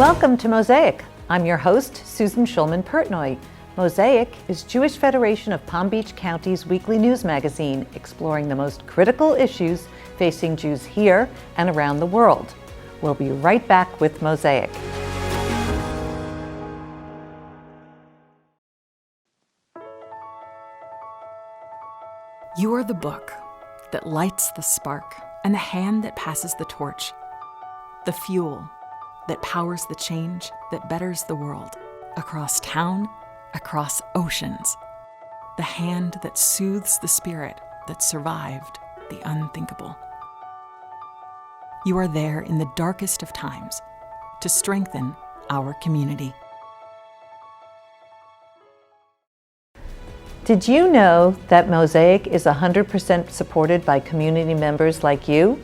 Welcome to Mosaic. I'm your host, Susan Schulman-Pertnoy. Mosaic is Jewish Federation of Palm Beach County's weekly news magazine exploring the most critical issues facing Jews here and around the world. We'll be right back with Mosaic. You are the book that lights the spark and the hand that passes the torch, the fuel that powers the change that betters the world across town, across oceans, the hand that soothes the spirit that survived the unthinkable. You are there in the darkest of times to strengthen our community. Did you know that Mosaic is 100% supported by community members like you?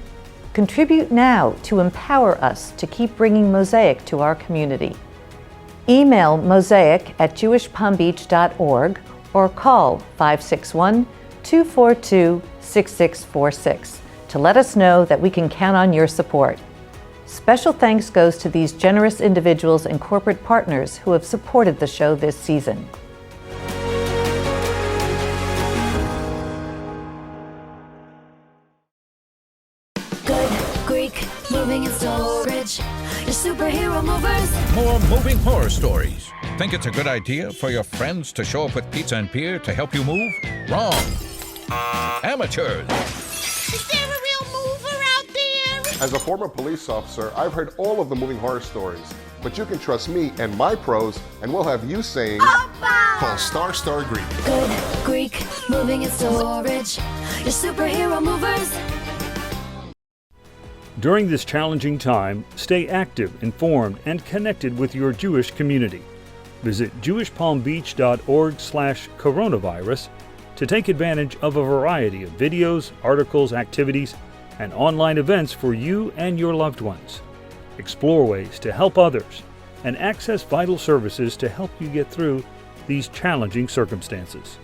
Contribute now to empower us to keep bringing Mosaic to our community. Email mosaic@jewishpalmbeach.org or call 561-242-6646 to let us know that we can count on your support. Special thanks goes to these generous individuals and corporate partners who have supported the show this season. Moving and storage, your superhero movers. More moving horror stories. Think it's a good idea for your friends to show up with pizza and beer to help you move? Wrong. Amateurs. Is there a real mover out there? As a former police officer, I've heard all of the moving horror stories. But you can trust me and my pros, and we'll have you saying, Opa! Call Star Greek. Good Greek, moving and storage, your superhero movers. During this challenging time, stay active, informed, and connected with your Jewish community. Visit jewishpalmbeach.org/coronavirus to take advantage of a variety of videos, articles, activities, and online events for you and your loved ones. Explore ways to help others and access vital services to help you get through these challenging circumstances.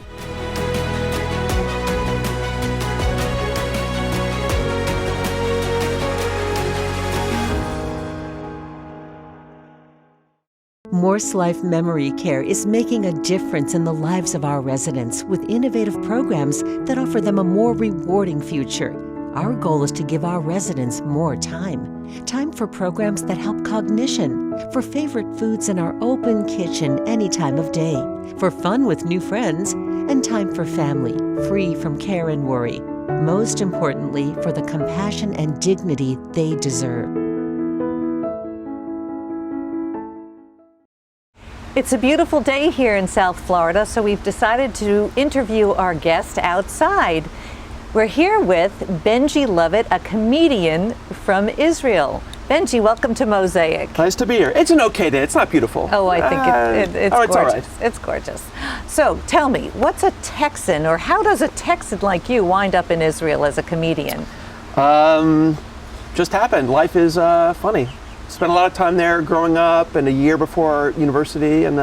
Morse Life Memory Care is making a difference in the lives of our residents with innovative programs that offer them a more rewarding future. Our goal is to give our residents more time. Time for programs that help cognition, for favorite foods in our open kitchen any time of day, for fun with new friends, and time for family, free from care and worry. Most importantly, for the compassion and dignity they deserve. It's a beautiful day here in South Florida, so we've decided to interview our guest outside. We're here with Benji Lovitt, a comedian from Israel. Benji, welcome to Mosaic. Nice to be here. It's an okay day. It's not beautiful. Oh, I think it's gorgeous. It's all right. It's gorgeous. So tell me, what's a Texan, or how does a Texan like you wind up in Israel as a comedian? Just happened. Life is funny. Spent a lot of time there growing up and a year before university, and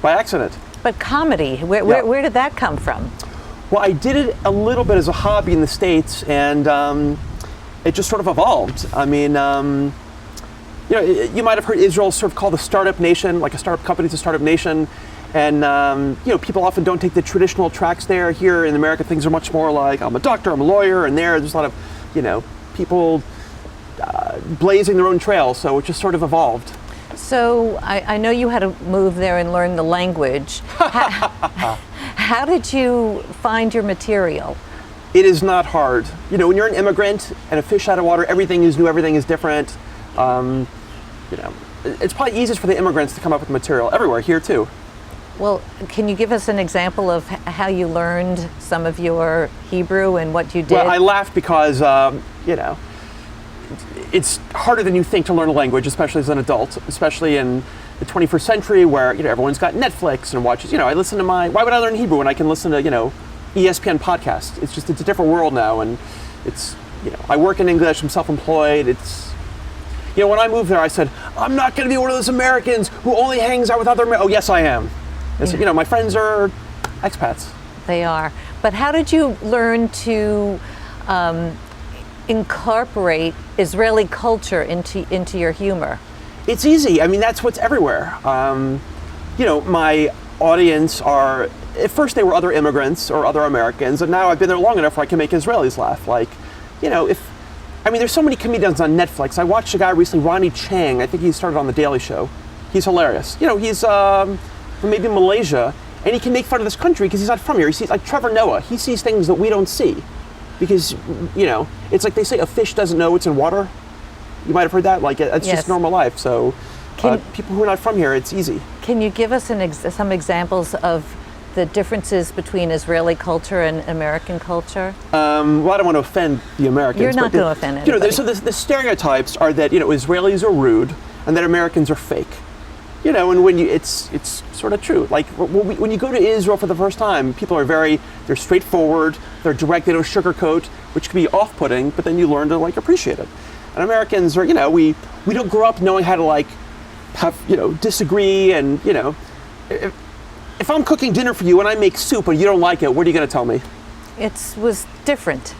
by accident. But comedy, where did that come from? Well, I did it a little bit as a hobby in the States, and it just sort of evolved. I mean, you might have heard Israel sort of called the startup nation, like a startup company is a startup nation. And, people often don't take the traditional tracks there. Here in America, things are much more like, I'm a doctor, I'm a lawyer, and there's a lot of, people blazing their own trail, so it just sort of evolved. So I know you had to move there and learn the language. How did you find your material? It is not hard. When you're an immigrant and a fish out of water, everything is new, everything is different. It's probably easiest for the immigrants to come up with material everywhere, here too. Well, can you give us an example of how you learned some of your Hebrew and what you did? Well, I laugh because, it's harder than you think to learn a language, especially as an adult, especially in the 21st century where, everyone's got Netflix and watches, I listen to why would I learn Hebrew when I can listen to, ESPN podcasts? It's a different world now, and it's, I work in English, I'm self-employed, it's, when I moved there, I said, I'm not going to be one of those Americans who only hangs out with other Americans. Oh, yes, I am. Yeah. My friends are expats. They are. But how did you learn to incorporate Israeli culture into your humor? It's easy. I mean, that's what's everywhere. My audience are, at first they were other immigrants or other Americans, and now I've been there long enough where I can make Israelis laugh. There's so many comedians on Netflix. I watched a guy recently, Ronnie Chang. I think he started on The Daily Show. He's hilarious. He's from maybe Malaysia, and he can make fun of this country because he's not from here. He sees, like Trevor Noah, he sees things that we don't see. Because, it's like they say a fish doesn't know it's in water. You might have heard that. Like, it's just normal life. So people who are not from here, it's easy. Can you give us some examples of the differences between Israeli culture and American culture? I don't want to offend the Americans. You're not going to offend anybody. So the stereotypes are that, Israelis are rude and that Americans are fake. And when it's sort of true. Like when you go to Israel for the first time, people are they're straightforward, they're direct, they don't sugarcoat, which can be off-putting, but then you learn to appreciate it. And Americans are, we don't grow up knowing how to have, disagree and, if I'm cooking dinner for you and I make soup and you don't like it, what are you going to tell me? It was different.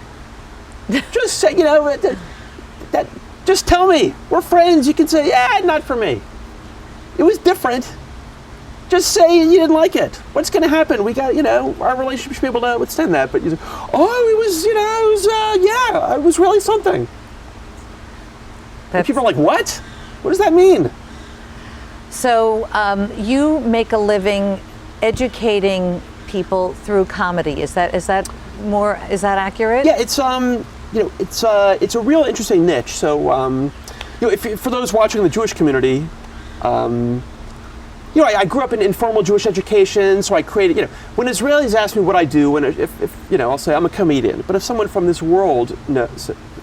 Just say, just tell me. We're friends. You can say, yeah, not for me. It was different. Just say you didn't like it. What's going to happen? We got, our relationship should be able to withstand that. But you say, it was really something. And people are like, what? What does that mean? So you make a living educating people through comedy. Is that accurate? Yeah, it's a real interesting niche. So for those watching the Jewish community, I grew up in informal Jewish education, so I created, when Israelis ask me what I do, and if I'll say I'm a comedian, but if someone from this world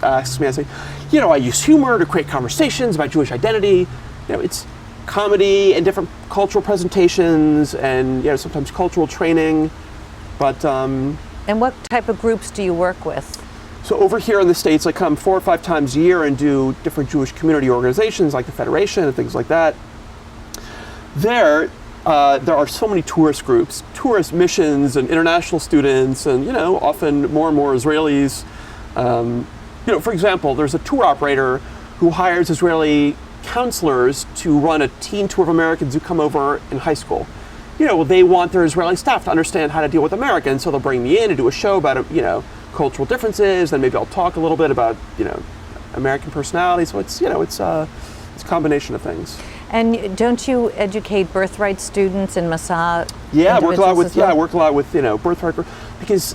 asks me, I say, I use humor to create conversations about Jewish identity. It's comedy and different cultural presentations and, sometimes cultural training, but... And what type of groups do you work with? So over here in the States, I come 4 or 5 times a year and do different Jewish community organizations like the Federation and things like that. There are so many tourist groups, tourist missions and international students and, often more and more Israelis. For example, there's a tour operator who hires Israeli counselors to run a teen tour of Americans who come over in high school. They want their Israeli staff to understand how to deal with Americans, so they'll bring me in and do a show about, cultural differences, then maybe I'll talk a little bit about, American personality. So it's a combination of things. And don't you educate birthright students in Masa? Yeah, I work a lot with birthright, because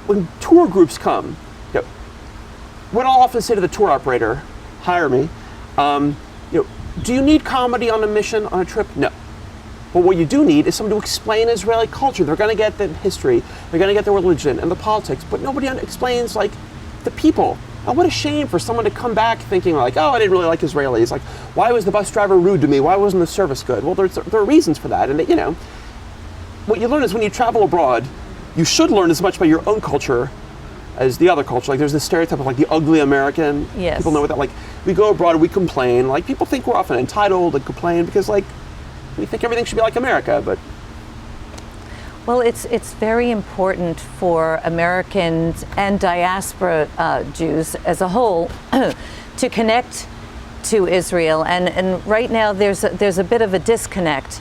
when tour groups come, what I'll often say to the tour operator, hire me. Do you need comedy on a mission, on a trip? No. But what you do need is someone to explain Israeli culture. They're going to get the history, they're going to get the religion and the politics, but nobody explains the people. And what a shame for someone to come back thinking I didn't really like Israelis. Like, why was the bus driver rude to me? Why wasn't the service good? Well, there are reasons for that. And what you learn is when you travel abroad, you should learn as much about your own culture as the other culture. Like, there's this stereotype of the ugly American. Yes. People know what that, we go abroad and we complain. People think we're often entitled and complain because we think everything should be like America, but... Well, it's very important for Americans and diaspora Jews as a whole to connect to Israel, and right now there's a bit of a disconnect.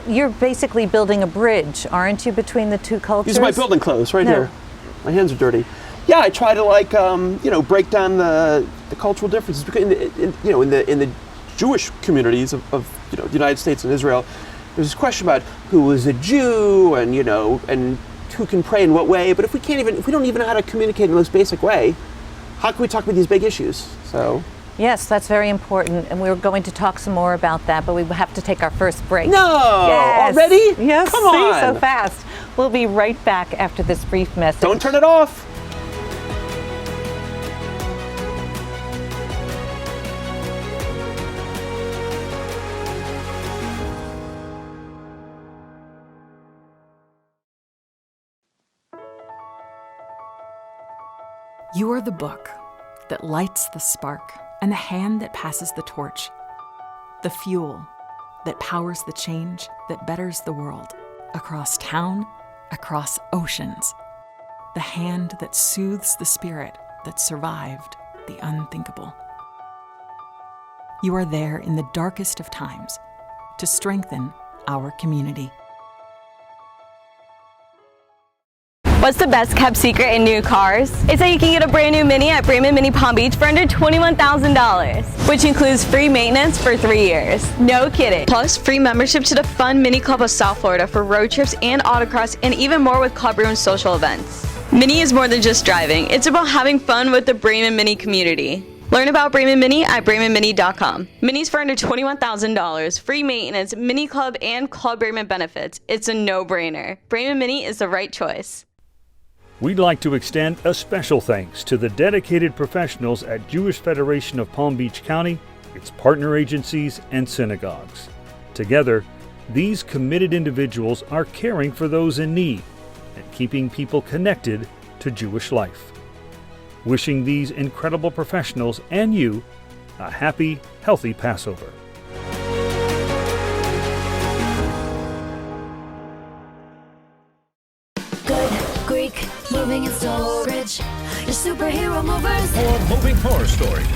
You're basically building a bridge, aren't you, between the two cultures? These are my building clothes right here. My hands are dirty. Yeah, I try to break down the cultural differences in the Jewish communities of the United States and Israel. There's this question about who is a Jew and and who can pray in what way. But if we don't even know how to communicate in the most basic way, how can we talk about these big issues? So. Yes, that's very important, and we're going to talk some more about that, but we have to take our first break. No! Yes. Already? Yes, Come on! so fast. We'll be right back after this brief message. Don't turn it off! You are the book that lights the spark and the hand that passes the torch, the fuel that powers the change that betters the world, across town, across oceans, the hand that soothes the spirit that survived the unthinkable. You are there in the darkest of times to strengthen our community. What's the best kept secret in new cars? It's that you can get a brand new Mini at Braman Mini Palm Beach for under $21,000, which includes free maintenance for 3 years. No kidding. Plus, free membership to the Fun Mini Club of South Florida for road trips and autocross, and even more with club room social events. Mini is more than just driving. It's about having fun with the Braman Mini community. Learn about Braman Mini at BramanMini.com. Minis for under $21,000, free maintenance, Mini Club, and Club Braman benefits. It's a no-brainer. Braman Mini is the right choice. We'd like to extend a special thanks to the dedicated professionals at Jewish Federation of Palm Beach County, its partner agencies, and synagogues. Together, these committed individuals are caring for those in need and keeping people connected to Jewish life. Wishing these incredible professionals and you a happy, healthy Passover. Greek, moving and storage. Your superhero movers. For moving horror stories.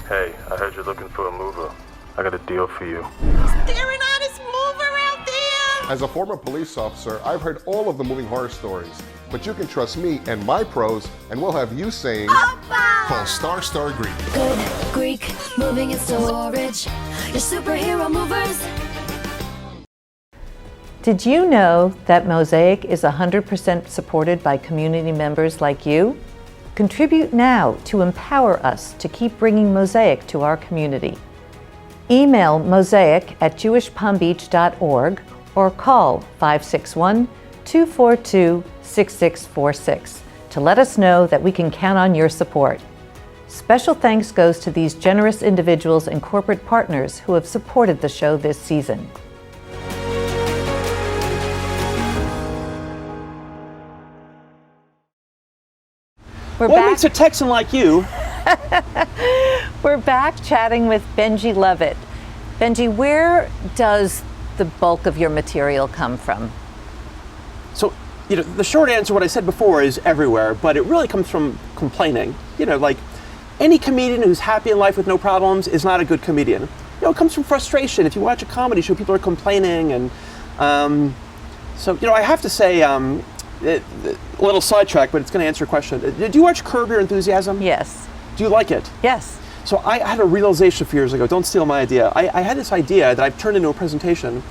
Hey, I heard you're looking for a mover. I got a deal for you. Staring at this mover out there. As a former police officer, I've heard all of the moving horror stories. But you can trust me and my pros, and we'll have you saying, Opa! call Star Greek. Good Greek, moving and storage. Your superhero movers. Did you know that Mosaic is 100% supported by community members like you? Contribute now to empower us to keep bringing Mosaic to our community. Email mosaic@jewishpalmbeach.org or call 561-242-6646 to let us know that we can count on your support. Special thanks goes to these generous individuals and corporate partners who have supported the show this season. What makes a Texan like you? We're back chatting with Benji Lovitt. Benji, where does the bulk of your material come from? So, the short answer, what I said before, is everywhere, but it really comes from complaining. Like any comedian who's happy in life with no problems is not a good comedian. It comes from frustration. If you watch a comedy show, people are complaining, and so I have to say, a little sidetrack, but it's going to answer your question. Did you watch Curb Your Enthusiasm? Yes. Do you like it? Yes. So I had a realization a few years ago. Don't steal my idea. I had this idea that I've turned into a presentation.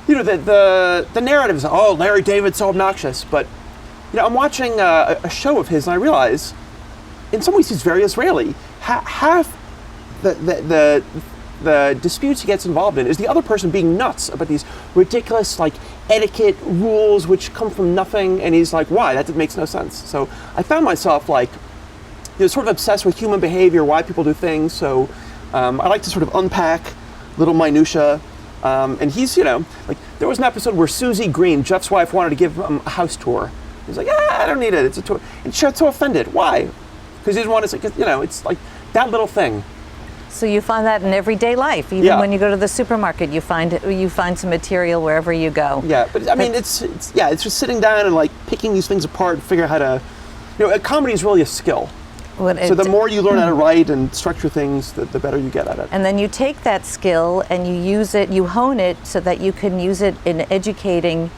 The narrative is, oh, Larry David's so obnoxious, but I'm watching a show of his, and I realize, in some ways, he's very Israeli. Half the disputes he gets involved in is the other person being nuts about these ridiculous etiquette rules which come from nothing, and he's like, why? That makes no sense. So I found myself sort of obsessed with human behavior, why people do things. So I like to sort of unpack little minutia. And he's, there was an episode where Susie Green, Jeff's wife, wanted to give him a house tour. He's like, I don't need it. It's a tour. And she got so offended. Why? Because he didn't want to, it's like that little thing. So you find that in everyday life, even when you go to the supermarket, you find some material wherever you go. Yeah, but I mean, it's just sitting down and picking these things apart and figuring out how to, a comedy is really a skill. So the more you learn how to write and structure things, the better you get at it. And then you take that skill and you use it, you hone it so that you can use it in educating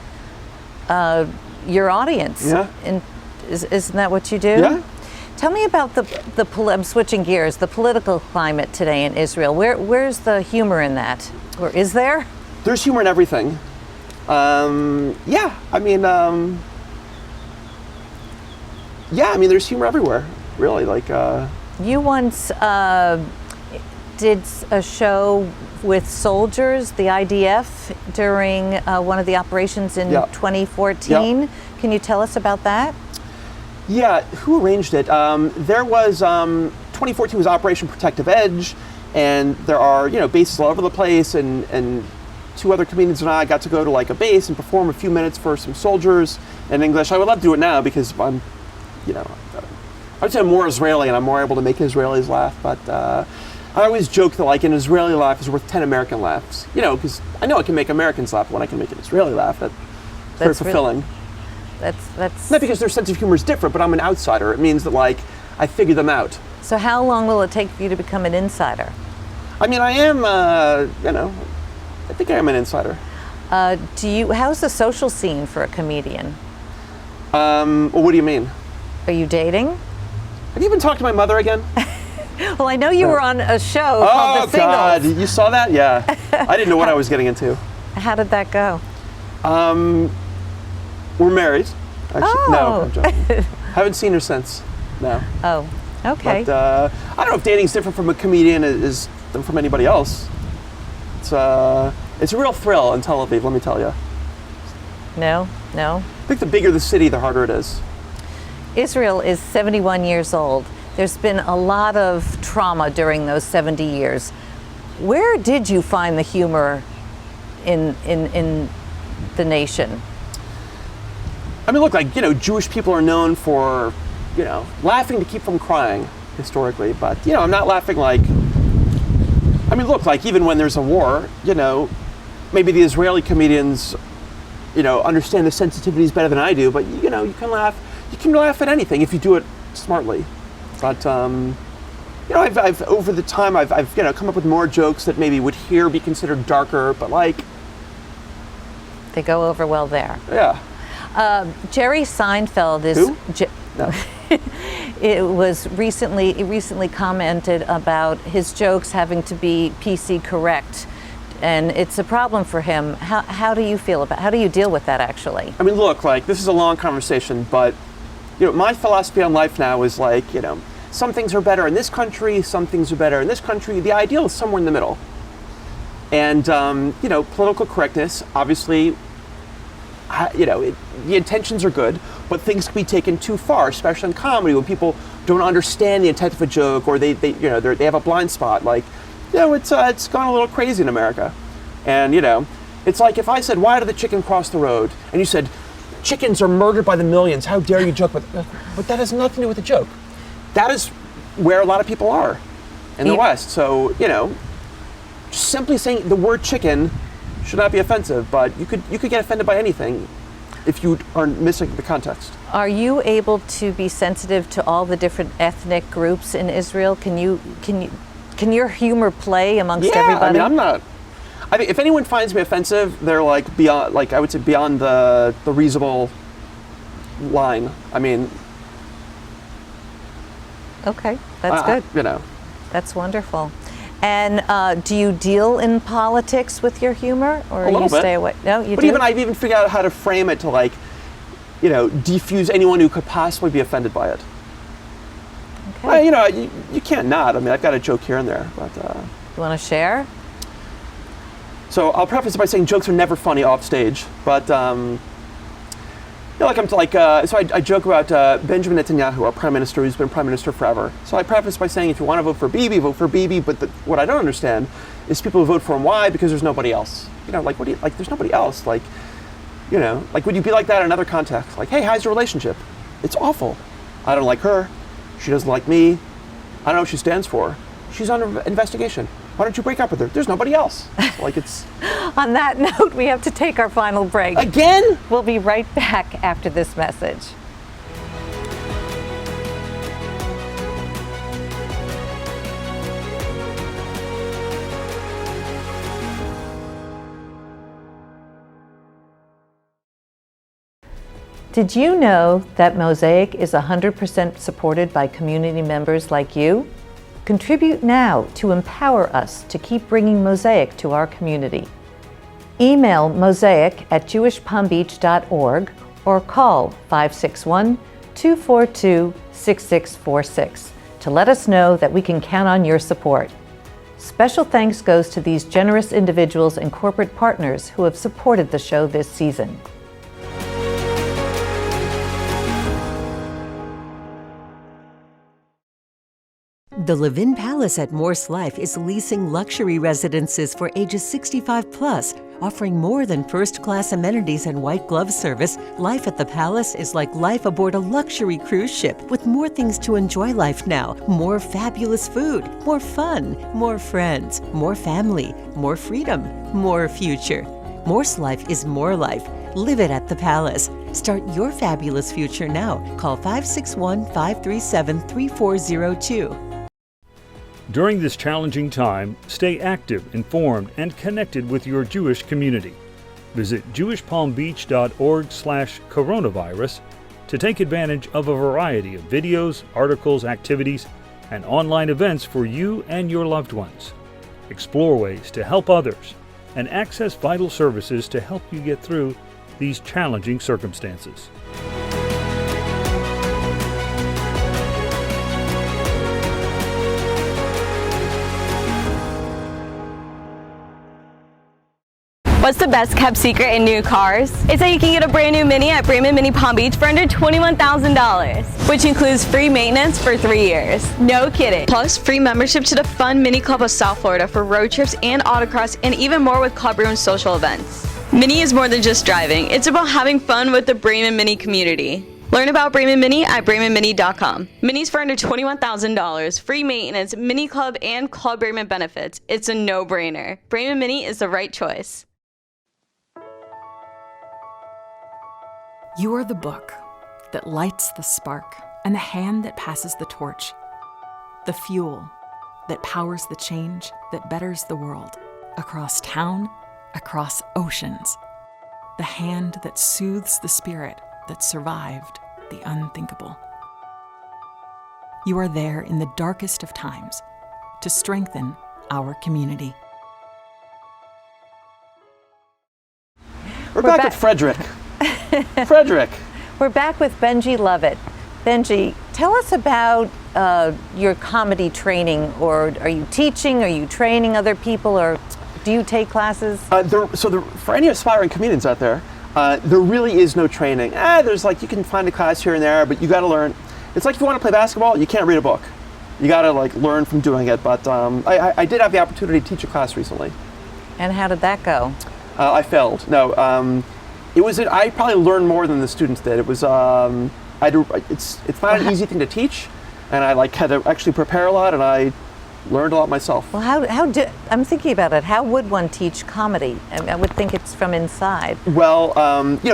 your audience. Yeah. Isn't that what you do? Yeah. Tell me about I'm switching gears, the political climate today in Israel. Where's the humor in that? Or is there? There's humor in everything. There's humor everywhere, really. You once did a show with soldiers, the IDF, during one of the operations in 2014. Can you tell us about that? Yeah, who arranged it? There was 2014 was Operation Protective Edge, and there are bases all over the place, and two other comedians and I got to go to a base and perform a few minutes for some soldiers in English. I would love to do it now because I'm, I would say I'm more Israeli and I'm more able to make Israelis laugh. But I always joke that an Israeli laugh is worth 10 American laughs. Because I know I can make Americans laugh when I can make an Israeli laugh. That's very fulfilling. That's Not because their sense of humor is different, but I'm an outsider. It means that, like, I figure them out. So how long will it take for you to become an insider? I mean, I am, I think I am an insider. How's the social scene for a comedian? Well, what do you mean? Are you dating? Have you even talked to my mother again? Well, I know you were on a show called The Singles. Oh, God. You saw that? Yeah. I didn't know what I was getting into. How did that go? We're married. Actually, no, Oh. I'm joking. Haven't seen her since. No. Oh, okay. But I don't know if dating's different from a comedian is than from anybody else. It's a real thrill in Tel Aviv, let me tell you. No. I think the bigger the city, the harder it is. Israel is 71 years old. There's been a lot of trauma during those 70 years. Where did you find the humor in the nation? I mean, look, like, Jewish people are known for, laughing to keep from crying historically, but, I'm not laughing like, I mean, look, like, even when there's a war, maybe the Israeli comedians, understand the sensitivities better than I do, but, you can laugh at anything if you do it smartly. But, I've over the time, I've come up with more jokes that maybe would here be considered darker, but, like, They go over well there. yeah. Jerry Seinfeld is. Who? No. It recently commented about his jokes having to be PC correct, and it's a problem for him. How do you feel about? How do you deal with that actually? I mean, look, like, this is a long conversation, but my philosophy on life now is like, some things are better in this country, some things are better in this country. The ideal is somewhere in the middle. And political correctness, obviously, the intentions are good, but things can be taken too far, especially in comedy when people don't understand the intent of a joke, or they have a blind spot. Like, it's gone a little crazy in America. And it's like if I said, "Why did the chicken cross the road?" and you said, "Chickens are murdered by the millions. How dare you joke?" But that has nothing to do with the joke. That is where a lot of people are in the West. So just simply saying the word chicken should not be offensive, but you could get offended by anything if you are missing the context. Are you able to be sensitive to all the different ethnic groups in Israel? Can your humor play amongst everybody? I mean, I think if anyone finds me offensive, they're like beyond, like I would say, beyond the reasonable line. I mean, okay, that's good. That's wonderful. And do you deal in politics with your humor, or a little bit. Stay away? No, you but do. I've even figured out how to frame it to, like, defuse anyone who could possibly be offended by it. Okay. Well, you can't not. I mean, I've got a joke here and there, but. You want to share? So I'll preface it by saying jokes are never funny off stage, but so I joke about Benjamin Netanyahu, our prime minister, who's been prime minister forever. So I preface by saying, if you want to vote for Bibi, vote for Bibi. But what I don't understand is people who vote for him. Why? Because there's nobody else. There's nobody else. Like, would you be like that in another context? Like, hey, how's your relationship? It's awful. I don't like her. She doesn't like me. I don't know what she stands for. She's under investigation. Why don't you break up with her? There's nobody else. Like, it's. On that note, we have to take our final break. Again? We'll be right back after this message. Did you know that Mosaic is 100% supported by community members like you? Contribute now to empower us to keep bringing Mosaic to our community. Email mosaic@jewishpalmbeach.org or call 561-242-6646 to let us know that we can count on your support. Special thanks goes to these generous individuals and corporate partners who have supported the show this season. The Live-In Palace at Morse Life is leasing luxury residences for ages 65 plus, offering more than first-class amenities and white glove service. Life at the Palace is like life aboard a luxury cruise ship with more things to enjoy life now. More fabulous food, more fun, more friends, more family, more freedom, more future. Morse Life is more life. Live it at the Palace. Start your fabulous future now. Call 561-537-3402. During this challenging time, stay active, informed, and connected with your Jewish community. Visit jewishpalmbeach.org/coronavirus to take advantage of a variety of videos, articles, activities, and online events for you and your loved ones. Explore ways to help others and access vital services to help you get through these challenging circumstances. What's the best kept secret in new cars? It's that you can get a brand new Mini at Bremen Mini Palm Beach for under $21,000, which includes free maintenance for 3 years. No kidding. Plus, free membership to the fun Mini Club of South Florida for road trips and autocross, and even more with club rooms social events. Mini is more than just driving. It's about having fun with the Bremen Mini community. Learn about Bremen Mini at bremenmini.com. Minis for under $21,000, free maintenance, Mini Club, and Club Bremen benefits. It's a no-brainer. Bremen Mini is the right choice. You are the book that lights the spark and the hand that passes the torch. The fuel that powers the change that betters the world. Across town, across oceans. The hand that soothes the spirit that survived the unthinkable. You are there in the darkest of times to strengthen our community. We're back with Frederick. Frederick. We're back with Benji Lovitt. Benji, tell us about your comedy training, or are you teaching, are you training other people, or do you take classes? For any aspiring comedians out there, there really is no training. There's like, you can find a class here and there, but you got to learn. It's like if you want to play basketball, you can't read a book. You got to like learn from doing it. But I did have the opportunity to teach a class recently. And how did that go? I failed. No, I probably learned more than the students did. It was it's not an easy thing to teach, and I had to actually prepare a lot, and I learned a lot myself. Well, I'm thinking about it. How would one teach comedy? I would think it's from inside. Well,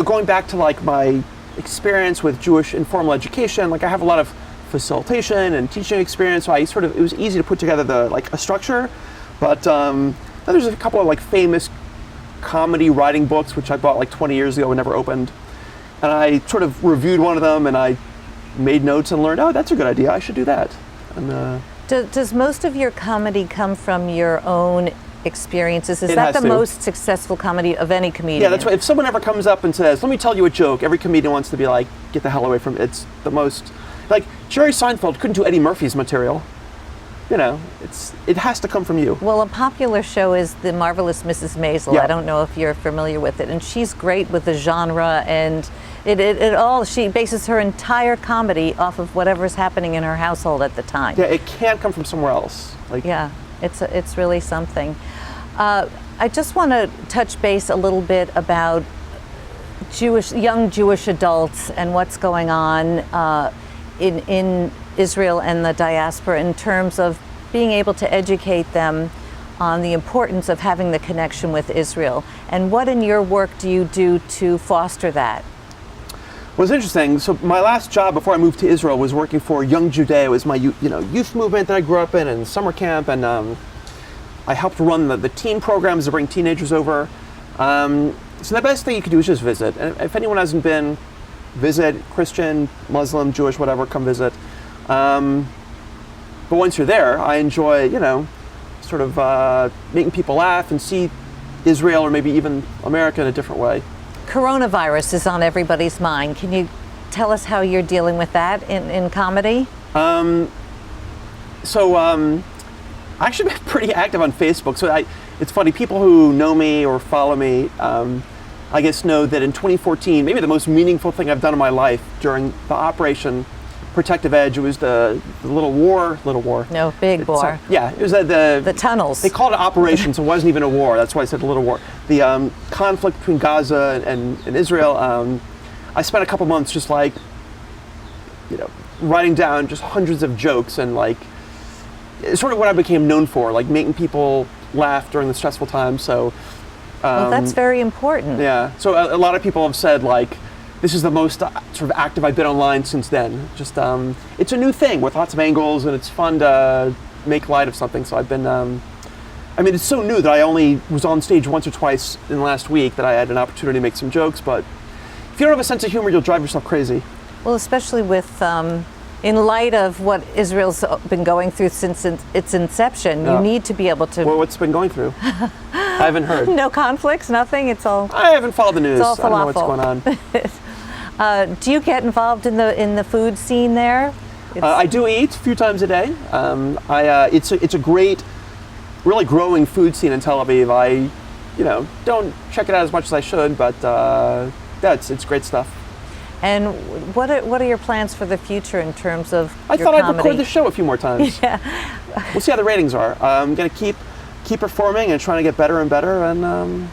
going back to my experience with Jewish informal education, I have a lot of facilitation and teaching experience, so it was easy to put together a structure. But there's a couple of famous comedy writing books which I bought 20 years ago and never opened, and I sort of reviewed one of them and I made notes and learned, that's a good idea, I should do that. And does most of your comedy come from your own experiences? Is that the most successful comedy of any comedian? Yeah, that's why if someone ever comes up and says, let me tell you a joke, every comedian wants to be like, get the hell away from it. It's the most, Jerry Seinfeld couldn't do Eddie Murphy's material. It has to come from you. Well, a popular show is The Marvelous Mrs. Maisel. Yeah. I don't know if you're familiar with it, and she's great with the genre, and she bases her entire comedy off of whatever's happening in her household at the time. Yeah, it can't come from somewhere else. Yeah, it's really something. I just want to touch base a little bit about young Jewish adults and what's going on in Israel and the diaspora in terms of being able to educate them on the importance of having the connection with Israel. And what in your work do you do to foster that? Well, it's interesting. So my last job before I moved to Israel was working for Young Judea. It was my youth movement that I grew up in and summer camp, and I helped run the teen programs to bring teenagers over. So the best thing you can do is just visit. And if anyone hasn't been, visit. Christian, Muslim, Jewish, whatever, come visit. But once you're there, I enjoy, sort of making people laugh and see Israel or maybe even America in a different way. Coronavirus is on everybody's mind. Can you tell us how you're dealing with that in comedy? I actually been pretty active on Facebook. So it's funny, people who know me or follow me, I guess know that in 2014, maybe the most meaningful thing I've done in my life during the Operation Protective Edge, it was the little war. No, big war. Yeah, it was the tunnels. They called it Operation, so it wasn't even a war. That's why I said the little war. The conflict between Gaza and Israel. I spent a couple months just writing down just hundreds of jokes and it's sort of what I became known for, making people laugh during the stressful time. So. Well, that's very important. Yeah. So a lot of people have said this is the most sort of active I've been online since then. Just it's a new thing with lots of angles, and it's fun to make light of something. So I've been, it's so new that I only was on stage once or twice in the last week that I had an opportunity to make some jokes. But if you don't have a sense of humor, you'll drive yourself crazy. Well, especially with, in light of what Israel's been going through since its inception, you need to be able to... Well, what's been going through? I haven't heard. No conflicts, nothing? It's all... I haven't followed the news. It's all I don't know what's going on. Do you get involved in the food scene there? I do eat a few times a day. It's a great, really growing food scene in Tel Aviv. I, don't check it out as much as I should, but it's great stuff. And what are your plans for the future in terms of I thought comedy? I'd record the show a few more times. Yeah. We'll see how the ratings are. I'm going to keep performing and trying to get better and better. And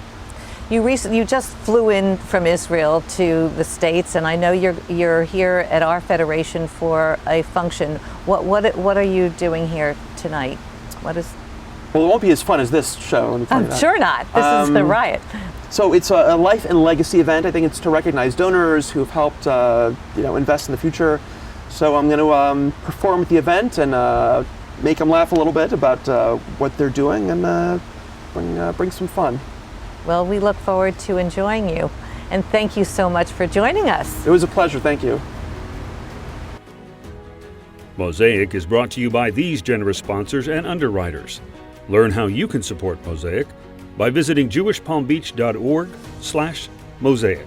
you just flew in from Israel to the States, and I know you're here at our federation for a function. What are you doing here tonight? Well, it won't be as fun as this show. I'm sure not. This is a riot. So it's a life and legacy event. I think it's to recognize donors who've helped, invest in the future. So I'm going to perform at the event and make them laugh a little bit about what they're doing and bring some fun. Well, we look forward to enjoying you. And thank you so much for joining us. It was a pleasure. Thank you. Mosaic is brought to you by these generous sponsors and underwriters. Learn how you can support Mosaic by visiting jewishpalmbeach.org/mosaic.